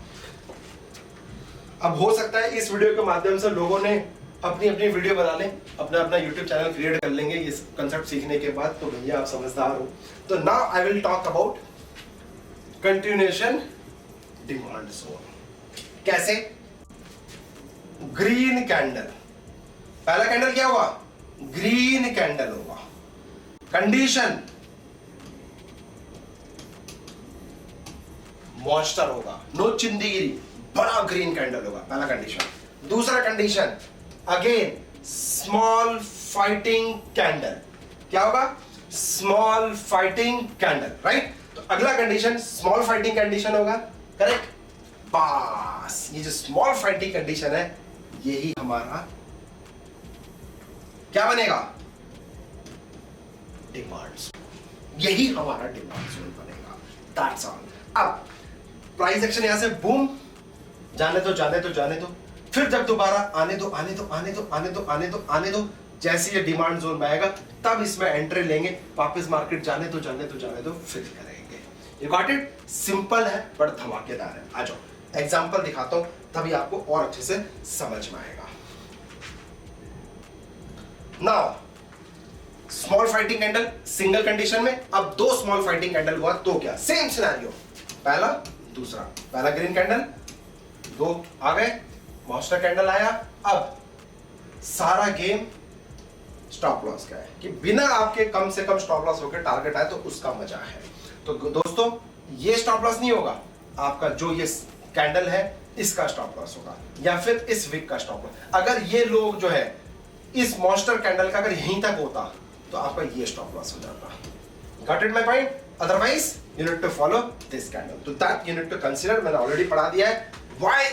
अब हो सकता है इस वीडियो के माध्यम से लोगों ने अपनी अपनी वीडियो बना लें, अपना अपना YouTube चैनल क्रिएट कर लेंगे इस कंसेप्ट सीखने के बाद, तो भैया आप समझदार हो। तो now I will talk about continuation demand zone. कैसे? ग्रीन कैंडल, पहला कैंडल क्या हुआ, ग्रीन कैंडल होगा, कंडीशन मॉन्स्टर होगा, नो चिंदीगिरी, बड़ा ग्रीन कैंडल होगा, पहला कंडीशन। दूसरा condition again small fighting candle, क्या होगा, स्मॉल फाइटिंग कैंडल, राइट? तो अगला कंडीशन स्मॉल फाइटिंग कंडीशन होगा, करेक्ट? बस ये जो स्मॉल फाइटिंग कंडीशन है यही हमारा क्या बनेगा, डिमांड, यही हमारा डिमांड जोन बनेगा, दैट्स ऑल। अब प्राइस एक्शन यहां से बूम, जाने दो जाने दो जाने दो, फिर जब दोबारा आने दो आने दो आने दो आने दो आने दो आने दो, जैसे ये डिमांड जोन में आएगा तब इसमें एंट्री लेंगे, वापस मार्केट जाने दो जाने दो जाने दो, फिर करेंगे। You got it? सिंपल है बट धमाकेदार है। आ जाओ एग्जांपल दिखाता हूं, तभी आपको और अच्छे से समझ में आएगा। Now small fighting candle single condition में, अब दो स्मॉल फाइटिंग कैंडल हुआ तो क्या, सेम सिनेरियो, पहला दूसरा, पहला ग्रीन कैंडल, दो आ गए, मॉन्स्टर कैंडल आया। अब सारा गेम स्टॉप लॉस का है कि बिना आपके कम से कम स्टॉप लॉस होकर टारगेट आए तो उसका मजा है। तो दोस्तों ये स्टॉप लॉस नहीं होगा आपका, जो ये कैंडल है इसका स्टॉप लॉस होगा, या फिर इस वीक का स्टॉप लॉस। अगर ये लोग जो है इस मॉन्स्टर कैंडल का अगर यहीं तक होता तो आपका ये स्टॉप लॉस हो जाता। Got it my point? Otherwise you need to follow this candle, तो that you need to consider. मैंने ऑलरेडी पढ़ा दिया है why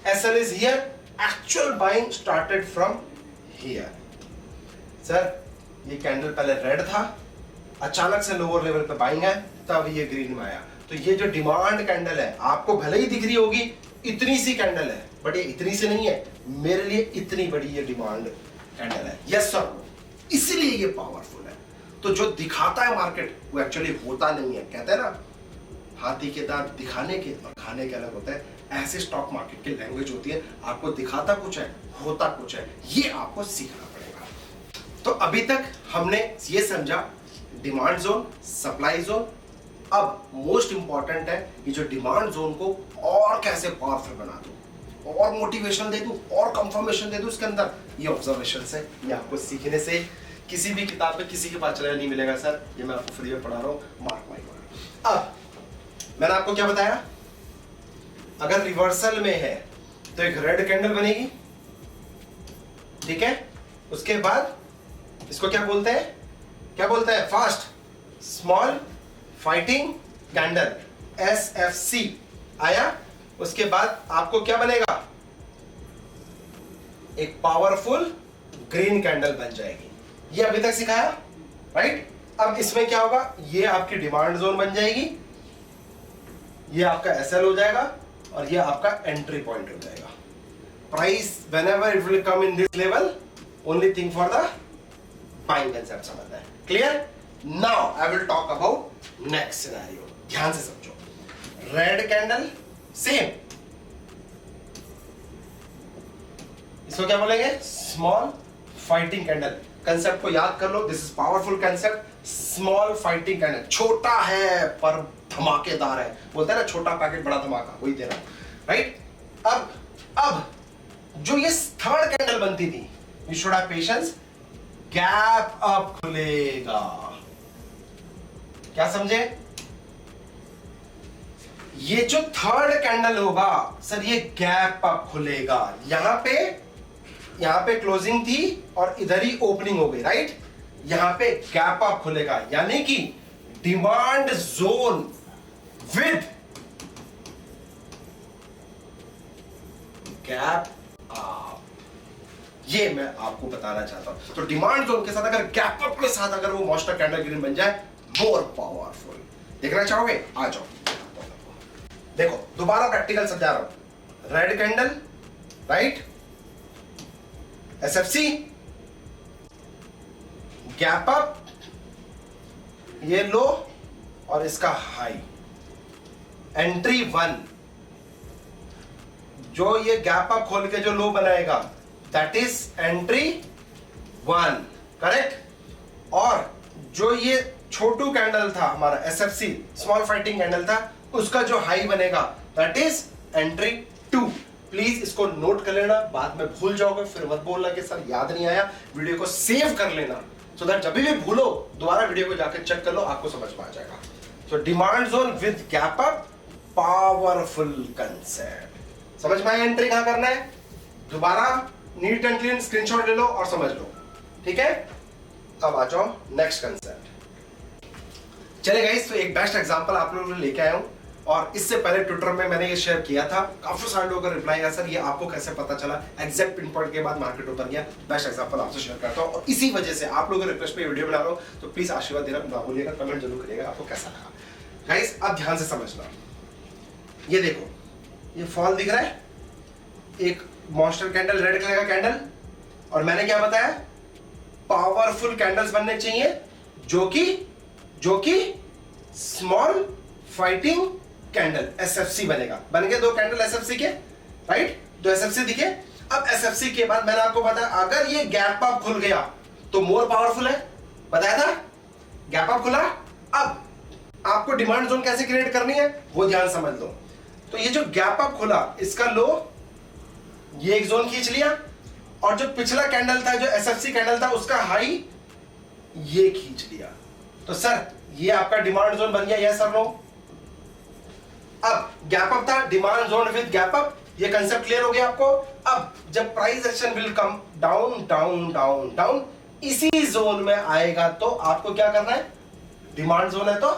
SL is here, actual buying started from here. Sir ये कैंडल पहले रेड था, अचानक से लोअर लेवल पे बाइंग है, तब ये ग्रीन में आया। तो ये जो डिमांड कैंडल है आपको भले ही दिख रही होगी इतनी सी कैंडल है, बट ये इतनी सी नहीं है, मेरे लिए इतनी बड़ी ये डिमांड कैंडल है, यस सर, इसीलिए ये पावरफुल है। तो जो दिखाता है मार्केट वो एक्चुअली होता नहीं है। कहते हैं ना हाथी के दांत दिखाने के और खाने के अलग होते हैं, ऐसे स्टॉक मार्केट की लैंग्वेज होती है, आपको दिखाता कुछ है होता कुछ है, ये आपको सीखना पड़ेगा। तो अभी तक हमने ये समझा डिमांड जोन, सप्लाई जोन। अब मोस्ट इंपॉर्टेंट है ये जो डिमांड जोन को और कैसे पावरफुल बना दूं, और मोटिवेशन दे दूं, और कंफर्मेशन दे दूं इसके अंदर। ये ऑब्जर्वेशन से, ये आपको सीखने से, किसी भी किताब में किसी के पास चला नहीं मिलेगा सर, ये मैं आपको फ्री में पढ़ा रहा हूं, मार्क माय वर्ड। अब मैंने आपको क्या बताया, अगर रिवर्सल में है तो एक रेड कैंडल बनेगी, ठीक है? उसके बाद इसको क्या बोलते हैं, क्या बोलते हैं, fast small fighting candle, SFC आया। उसके बाद आपको क्या बनेगा, एक पावरफुल ग्रीन कैंडल बन जाएगी। ये अभी तक सिखाया, राइट? अब इसमें क्या होगा, ये आपकी डिमांड जोन बन जाएगी, ये आपका SL हो जाएगा, और ये आपका एंट्री पॉइंट हो जाएगा। Price whenever it will come in this level, only thing for the buying concept समझना है। Clear? Now I will talk about next scenario. ध्यान से समझो। रेड कैंडल सेम, इसको क्या बोलेंगे? Small fighting candle. कंसेप्ट को याद कर लो, this is powerful concept. Small fighting candle, छोटा है पर धमाकेदार है, बोलते हैं ना छोटा पैकेट बड़ा धमाका, वही दे रहा हूं, राइट? अब जो ये थर्ड कैंडल बनती थी, you should have patience, gap up खुलेगा। क्या समझे? ये जो थर्ड कैंडल होगा सर, ये गैप अप खुलेगा। यहां पे क्लोजिंग थी और इधर ही ओपनिंग हो गई, राइट? यहां पे गैप अप खुलेगा, यानी कि demand zone with gap up, ये मैं आपको बताना चाहता हूं। तो डिमांड जोन के साथ अगर गैप अप के साथ अगर वो मॉन्स्टर कैंडल ग्रीन बन जाए, मोर पावरफुल। देखना चाहोगे? आ जाओ, देखो दोबारा प्रैक्टिकल समझा रहा हूं। Red candle, right? SFC, gap up, ये लो और इसका हाई, एंट्री 1। जो ये गैप अप खोल के जो लो बनाएगा, दैट इज एंट्री 1, करेक्ट? और जो ये छोटू कैंडल था हमारा एसएफसी, स्मॉल फाइटिंग कैंडल था, उसका जो हाई बनेगा दैट इज एंट्री 2। प्लीज इसको नोट कर लेना, बाद में भूल जाओगे फिर मत बोलना कि सर याद नहीं आया। वीडियो को सेव कर लेना, सो दैट जब भी भूलो दोबारा वीडियो को जाकर चेक कर लो, आपको समझ में आ जाएगा। सो demand zone with gap up, powerful concept. समझ में आया एंट्री कहां करना है? दोबारा नीट एंड क्लीन स्क्रीनशॉट ले लो और समझ लो, ठीक है? अब आ जाओ नेक्स्ट कंसेप्ट। चले गाइस, तो एक बेस्ट एग्जांपल आप लोगों को लेके आया हूं, और इससे पहले ट्विटर में मैंने ये शेयर किया था, काफी सारे लोगों का रिप्लाई आया, सर ये आपको कैसे पता चला? एग्जैक्ट पिन पॉइंट के बाद मार्केट उतर गया। बेस्ट एग्जांपल आपसे शेयर करता हूं, और इसी वजह से आप लोगों के रिक्वेस्ट पे वीडियो बना रहा हूं, तो प्लीज आशीर्वाद देना ना भूलिएगा, कमेंट जरूर करिएगा आपको कैसा लगा। गाइस अब ध्यान से समझना, ये देखो ये फॉल दिख रहा है, एक मॉन्स्टर कैंडल, रेड कलर का कैंडल, और मैंने क्या बताया? पावरफुल कैंडल्स बनने चाहिए जो कि स्मॉल फाइटिंग कैंडल एसएफसी बनेगा। बन गए 2 कैंडल एसएफसी के, राइट? 2 एसएफसी दिखे। अब एसएफसी के बाद मैंने आपको बताया, अगर ये गैप अप खुल गया तो मोर पावरफुल है, बताया था? गैप अप खुला, अब आपको डिमांड जोन कैसे क्रिएट करनी है वो ध्यान समझ लो। तो ये जो गैप अप खुला, इसका लो ये एक जोन खींच लिया, और जो पिछला कैंडल था, जो एसएफसी कैंडल था, उसका हाई ये खींच लिया। तो सर ये आपका डिमांड जोन बन गया, यस और नो? अब गैप अप था, demand zone with gap up, ये कंसेप्ट क्लियर हो गया आपको? अब जब price action will come down down down down, इसी जोन में आएगा, तो आपको क्या करना है? डिमांड जोन है तो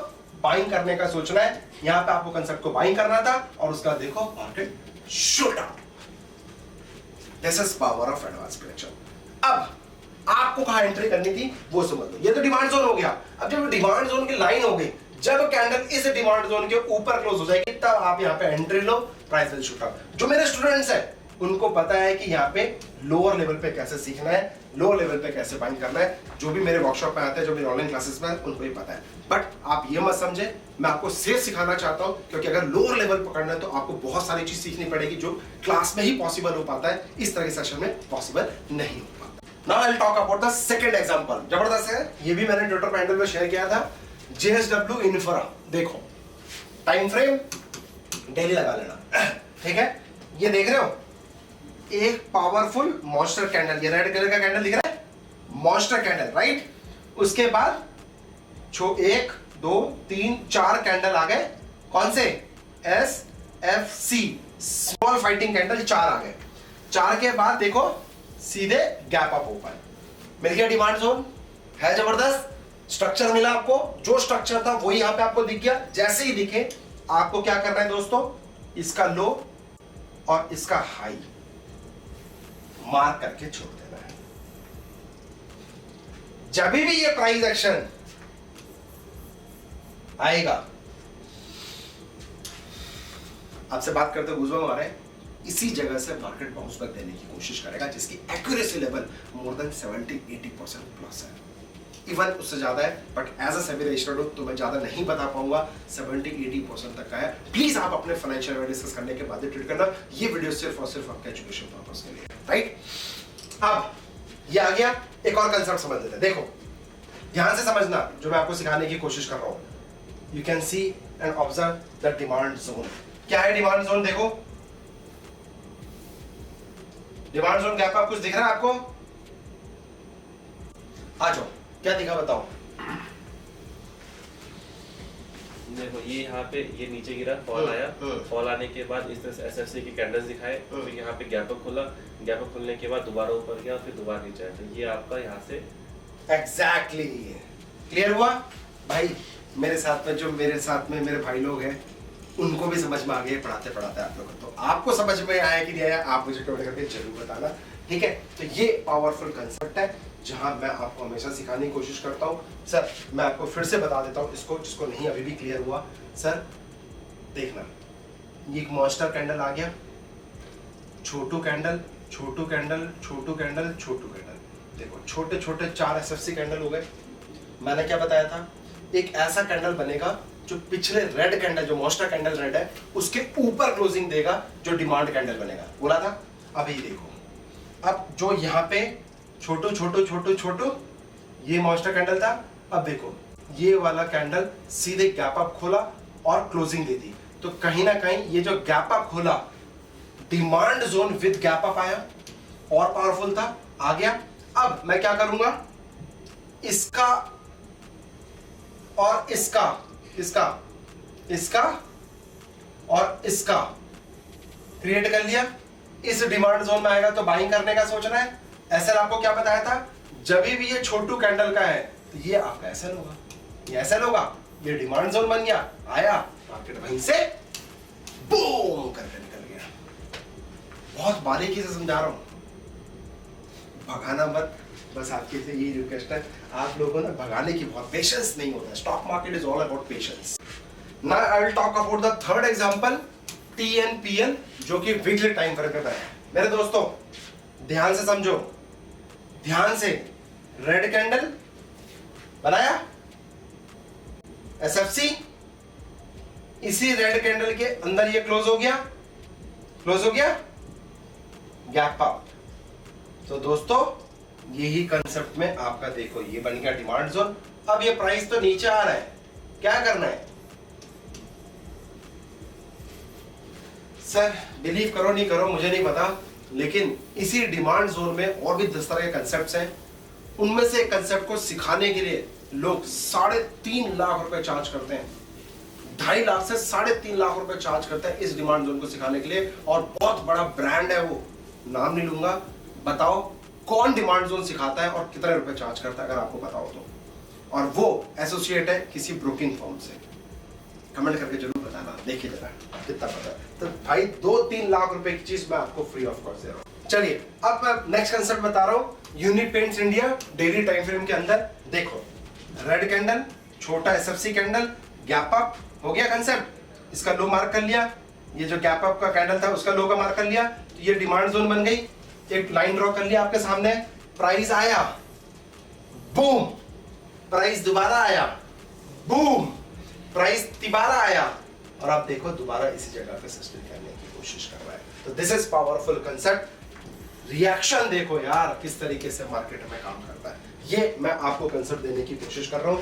बाइंग करने का सोचना है। यहां पे आपको कंसेप्ट को बाइंग करना था, और उसका देखो market shoot out. This is power of advance prediction. अब आपको कहां एंट्री करनी थी वो समझ लो। ये तो डिमांड जोन हो गया। अब जब डिमांड जोन की लाइन हो गई, जब कैंडल इस डिमांड जोन के ऊपर क्लोज हो जाएगी, तब आप यहां पे entry low, price will shoot up. जो मेरे स्टूडेंट्स हैं उनको पता है कि यहां पे लोअर लेवल पे कैसे सीखना है, लोअर लेवल पे कैसे बाइंग करना है। जो भी मेरे वर्कशॉप में आते हैं, जो मेरे ऑनलाइन क्लासेस में, उनको ही पता है। बट आप ये मत समझे, मैं आपको सेफ सिखाना चाहता हूं, क्योंकि अगर लोअर लेवल पकड़ना है तो आपको बहुत सारी चीज सीखनी पड़ेगी, जो क्लास में ही पॉसिबल हो पाता है, इस तरह के सेशन में पॉसिबल नहीं हो पाता। Now I will talk about the second example. जबरदस्त है, ये भी मैंने ट्विटर पे हैंडल में शेयर किया था। JSW इंफ्रा, देखो टाइम फ्रेम डेली लगा लेना, ठीक है? ये देख रहे हो, एक पावरफुल मॉन्स्टर कैंडल, ये रेड कलर का कैंडल दिख रहा है, मॉन्स्टर कैंडल, राइट? उसके बाद 1 2 3 4 कैंडल आ गए, कौन से? SFC, स्मॉल फाइटिंग कैंडल 4 आ गए। 4 के बाद देखो सीधे गैप अप ओपन, मिल गया डिमांड जोन, है जबरदस्त स्ट्रक्चर मिला आपको। जो स्ट्रक्चर था वही यहां पे आपको दिख गया। जैसे ही दिखे, आपको क्या करना है दोस्तों? इसका लो और इसका हाई मार्क करके छोड़ देना है। जब भी ये प्राइस एक्शन आएगा, आपसे बात करते हुए गुजर आ रहे हैं, इसी जगह से मार्केट बाउंस बैक देने की कोशिश करेगा, जिसकी accuracy level more than 70-80% plus है, इवन उससे ज्यादा है। But as a SEBI registered हो तो मैं ज्यादा नहीं बता पाऊंगा, 70-80% तक का है। प्लीज आप अपने फाइनेंशियल डिस्कस करने के बाद ट्रेड करना। ये वीडियो सिर्फ और सिर्फ आपके एजुकेशन पर्पस के लिए है। राइट। अब ये आ गया, एक और कंसेप्ट समझ लेते हैं। देखो ध्यान से समझना जो मैं आपको सिखाने की कोशिश कर रहा हूं। You can see and observe the demand zone. क्या है डिमांड जोन? देखो डिमांड जोन गैप आप कुछ दिख रहा है आपको? आ जाओ, क्या दिखा बताओ। देखो ये यहाँ पे ये नीचे गिरा, फॉल आया, फॉल आने के बाद इस तरह से एसएफसी की कैंडल्स दिखाए, फिर यहाँ पे गैप अप खुला, गैप अप खुलने के बाद दोबारा ऊपर गया, फिर दोबारा नीचे आया। तो ये आपका यहाँ से एग्जैक्टली क्लियर हुआ भाई। मेरे साथ में मेरे भाई लोग हैं, उनको भी समझ में आ गया पढ़ाते पढ़ाते आप लोगों को। तो आपको समझ में आया कि नहीं आया, आप मुझे कमेंट करके जरूर बताना, ठीक है। तो ये पावरफुल कंसेप्ट है जहां मैं आपको हमेशा सिखाने की कोशिश करता हूं। सर मैं आपको फिर से बता देता हूं इसको, जिसको नहीं अभी भी क्लियर हुआ। सर देखना, ये एक मॉन्स्टर कैंडल आ गया, छोटू कैंडल, छोटू कैंडल, छोटू कैंडल, छोटू कैंडल। देखो छोटे छोटे 4 एसएफसी कैंडल हो गए। मैंने क्या बताया था, एक ऐसा कैंडल बनेगा जो पिछले रेड कैंडल, जो मॉन्स्टर कैंडल रेड है, उसके ऊपर क्लोजिंग देगा, जो डिमांड कैंडल बनेगा, बोला था। अब ये देखो, अब जो यहाँ पे छोटू छोटू छोटू छोटू ये मॉन्स्टर कैंडल था, अब देखो ये वाला कैंडल सीधे गैप अप खोला और क्लोजिंग दे दी। तो कहीं ना कहीं ये जो गैप अप खोला, demand zone with gap up आया और पावरफुल था, आ गया। अब मैं क्या करूंगा, इसका और इसका, इसका और इसका क्रिएट कर लिया। इस डिमांड जोन में आएगा तो बाइंग करने का सोचना है। एसएल आपको क्या बताया था, जब भी ये छोटू कैंडल का है तो ये आपका एसएल होगा, ये एसएल होगा, ये डिमांड जोन बन गया, आया मार्केट वहीं से बूम करके निकल गया। बहुत बारीकी से समझा रहा हूं, भगाना मत, बस आपके से यही रिक्वेस्ट है, आप लोगों ने भगाने की बहुत पेशेंस नहीं होता है। Stock market is all about patience. Now I will talk about the third example, TNPL, जो कि वीकली टाइम फ्रेम पे है। मेरे दोस्तों ध्यान से समझो, ध्यान से। रेड कैंडल बनाया, एसएफसी, इसी रेड कैंडल के अंदर ये क्लोज हो गया, क्लोज हो गया, गैप अप। तो दोस्तों यही कंसेप्ट में आपका देखो ये बन गया डिमांड जोन। अब ये प्राइस तो नीचे आ रहा है, क्या करना है सर? बिलीव करो नहीं करो मुझे नहीं पता, लेकिन इसी डिमांड जोन में और भी 10 तरह के कंसेप्ट्स हैं। उनमें से एक कंसेप्ट को सिखाने के लिए लोग 3.5 लाख रुपए चार्ज करते हैं, 2.5 लाख से 3.5 लाख रुपए चार्ज करते हैं इस डिमांड जोन को सिखाने के लिए। और बहुत बड़ा ब्रांड है वो, नाम नहीं लूंगा। बताओ कौन डिमांड जोन सिखाता है और कितने रुपए चार्ज करता है, अगर आपको पता हो तो। और वो एसोसिएट है किसी ब्रोकिंग फर्म से। कमेंट करके जरूर बताना, देखिए जरा कितना पता है। तो भाई 2-3 लाख रुपए की चीज मैं आपको फ्री ऑफ कॉस्ट दे रहा हूं। चलिए अब मैं नेक्स्ट कंसेप्ट बता रहा हूं, unit paints India daily time frame के अंदर। देखो रेड कैंडल, छोटा एसएफसी कैंडल, गैप अप हो गया कंसेप्ट, इसका लो मार्क कर लिया। ये जो गैप अप का कैंडल था उसका लो का मार्क कर लिया, तो ये डिमांड जोन बन गई। एक लाइन ड्रॉ कर लिया आपके सामने, प्राइस आया, बूम, प्राइस दोबारा आया, बूम, प्राइस दोबारा आया, और आप देखो दोबारा इसी जगह पे सस्टेन करने की कोशिश कर रहा है। तो this is powerful concept. Reaction देखो यार किस तरीके से मार्केट में काम करता है, ये मैं आपको कंसेप्ट देने की कोशिश कर रहा हूं।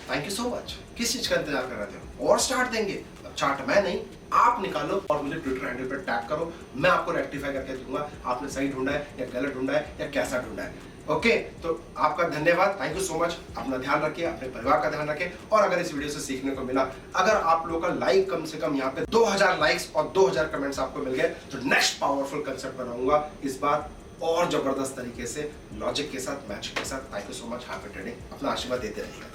Thank you so much. किस चीज का इंतजार कर रहे थे? और स्टार्ट देंगे, अब चार्ट मैं नहीं आप निकालो और मुझे ट्विटर हैंडल पर टैग करो, मैं आपको रेक्टिफाई करके दूंगा आपने सही ढूंढा है या गलत ढूंढा है या कैसा ढूंढा है। ओके, तो आपका धन्यवाद, थैंक यू सो मच। अपना ध्यान रखिए, अपने परिवार का ध्यान रखें। और अगर इस वीडियो से सीखने को मिला, अगर आप लोगों का लाइक कम से कम यहाँ पे 2000 लाइक्स और 2000 कमेंट्स आपको मिल गए, तो नेक्स्ट पावरफुल कंसेप्ट बनाऊंगा इस बार और जबरदस्त तरीके से, लॉजिक के साथ, मैच के साथ। Thank you so much, happy trading. अपना आशीर्वाद देते रहिए।